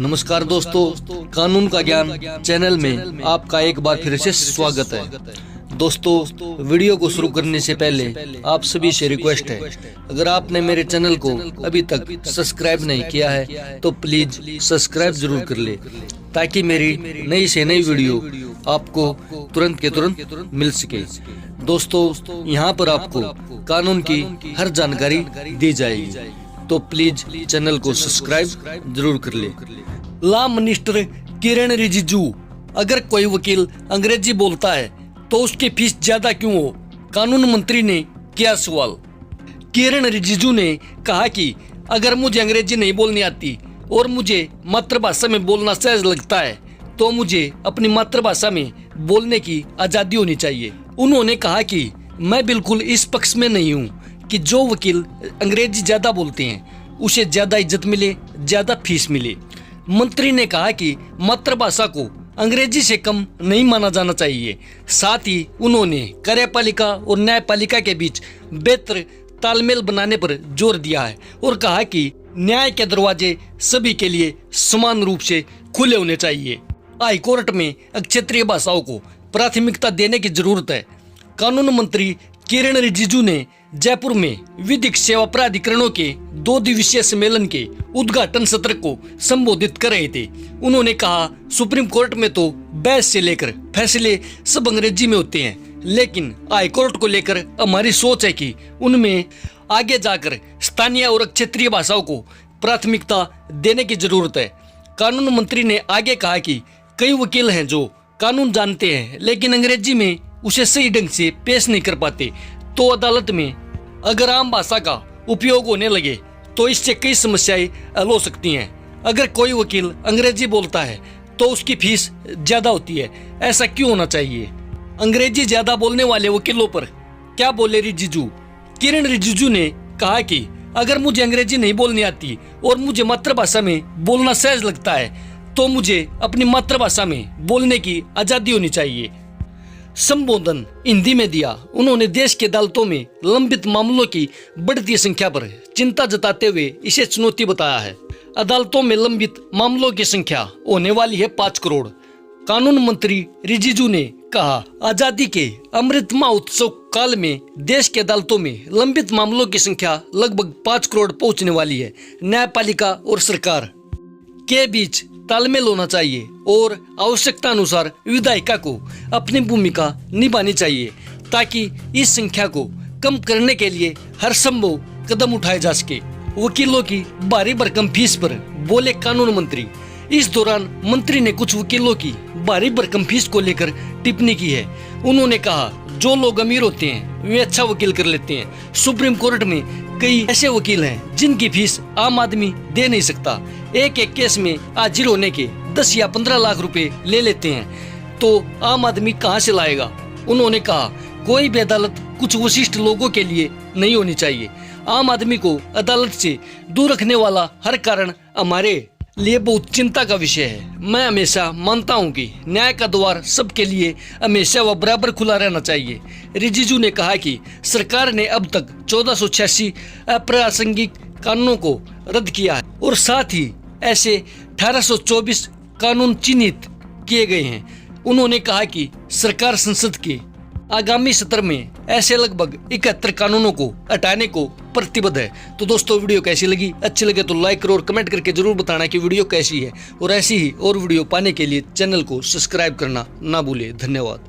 नमस्कार दोस्तों, कानून का ज्ञान चैनल में आपका एक बार फिर से स्वागत है। दोस्तों, वीडियो को शुरू करने से पहले आप सभी से रिक्वेस्ट है, अगर आपने मेरे चैनल को अभी तक सब्सक्राइब नहीं किया है तो प्लीज सब्सक्राइब जरूर कर ले, ताकि मेरी नई से नई वीडियो आपको तुरंत के तुरंत मिल सके। दोस्तों, यहाँ पर आपको कानून की हर जानकारी दी जाएगी, तो प्लीज चैनल को सब्सक्राइब जरूर कर ले। लॉ मिनिस्टर किरण रिजिजू, अगर कोई वकील अंग्रेजी बोलता है तो उसकी फीस ज्यादा क्यों हो? कानून मंत्री ने किया सवाल। किरण रिजिजू ने कहा कि अगर मुझे अंग्रेजी नहीं बोलनी आती और मुझे मातृभाषा में बोलना सहज लगता है तो मुझे अपनी मातृभाषा में बोलने की आजादी होनी चाहिए। उन्होंने कहा कि मैं बिल्कुल इस पक्ष में नहीं हूँ कि जो वकील अंग्रेजी ज्यादा बोलते हैं उसे ज्यादा इज्जत मिले, ज्यादा फीस मिले। मंत्री ने कहा कि मातृभाषा को अंग्रेजी से कम नहीं माना जाना चाहिए। साथ ही उन्होंने कार्यपालिका और न्यायपालिका के बीच बेहतर तालमेल बनाने पर जोर दिया है और कहा कि न्याय के दरवाजे सभी के लिए समान रूप से खुले होने चाहिए। हाई कोर्ट में क्षेत्रीय भाषाओं को प्राथमिकता देने की जरूरत है। कानून मंत्री किरण रिजिजू ने जयपुर में विधिक सेवा प्राधिकरणों के 2 दिवसीय सम्मेलन के उद्घाटन सत्र को संबोधित कर रहे थे। उन्होंने कहा, सुप्रीम कोर्ट में तो बहस से लेकर फैसले सब अंग्रेजी में होते हैं, लेकिन हाई कोर्ट को लेकर हमारी सोच है कि उनमें आगे जाकर स्थानीय और क्षेत्रीय भाषाओं को प्राथमिकता देने की जरूरत है। कानून मंत्री ने आगे कहा कि कई वकील हैं जो कानून जानते हैं लेकिन अंग्रेजी में उसे सही ढंग से पेश नहीं कर पाते, तो अदालत में अगर आम भाषा का उपयोग होने लगे तो इससे कई समस्याएं हल हो सकती हैं। अगर कोई वकील अंग्रेजी बोलता है तो उसकी फीस ज्यादा होती है, ऐसा क्यों होना चाहिए? अंग्रेजी ज्यादा बोलने वाले वकीलों पर क्या बोले रिजिजू? किरण रिजिजू ने कहा कि अगर मुझे अंग्रेजी नहीं बोलनी आती और मुझे मातृभाषा में बोलना सहज लगता है तो मुझे अपनी मातृभाषा में बोलने की आजादी होनी चाहिए। संबोधन हिंदी में दिया। उन्होंने देश के अदालतों में लंबित मामलों की बढ़ती संख्या पर चिंता जताते हुए इसे चुनौती बताया है। अदालतों में लंबित मामलों की संख्या होने वाली है 5 करोड़। कानून मंत्री रिजिजू ने कहा, आजादी के अमृत महोत्सव काल में देश के अदालतों में लंबित मामलों की संख्या लगभग 5 करोड़ पहुंचने वाली है। न्यायपालिका और सरकार के बीच तालमेल होना चाहिए और आवश्यकता अनुसार विधायिका को अपनी भूमिका निभानी चाहिए, ताकि इस संख्या को कम करने के लिए हर संभव कदम उठाए जा सके। वकीलों की भारी भरकम फीस पर बोले कानून मंत्री। इस दौरान मंत्री ने कुछ वकीलों की भारी भरकम फीस को लेकर टिप्पणी की है। उन्होंने कहा, जो लोग अमीर होते हैं वे अच्छा वकील कर लेते हैं। सुप्रीम कोर्ट में कई ऐसे वकील हैं जिनकी फीस आम आदमी दे नहीं सकता। एक केस में हाजिर होने के 10 या 15 लाख रुपए ले लेते हैं, तो आम आदमी कहां से लाएगा? उन्होंने कहा, कोई भी अदालत कुछ विशिष्ट लोगों के लिए नहीं होनी चाहिए। आम आदमी को अदालत से दूर रखने वाला हर कारण हमारे लिए बहुत चिंता का विषय है। मैं हमेशा मानता हूं कि न्याय का द्वार सबके लिए हमेशा व बराबर खुला रहना चाहिए। रिजिजू ने कहा कि सरकार ने अब तक 1486 अप्रासंगिक कानूनों को रद्द किया है और साथ ही ऐसे 1824 कानून चिन्हित किए गए हैं। उन्होंने कहा कि सरकार संसद के आगामी सत्र में ऐसे लगभग 71 कानूनों को हटाने को प्रतिबद्ध है। तो दोस्तों, वीडियो कैसी लगी? अच्छी लगे तो लाइक करो और कमेंट करके जरूर बताना कि वीडियो कैसी है, और ऐसी ही और वीडियो पाने के लिए चैनल को सब्सक्राइब करना ना भूले। धन्यवाद।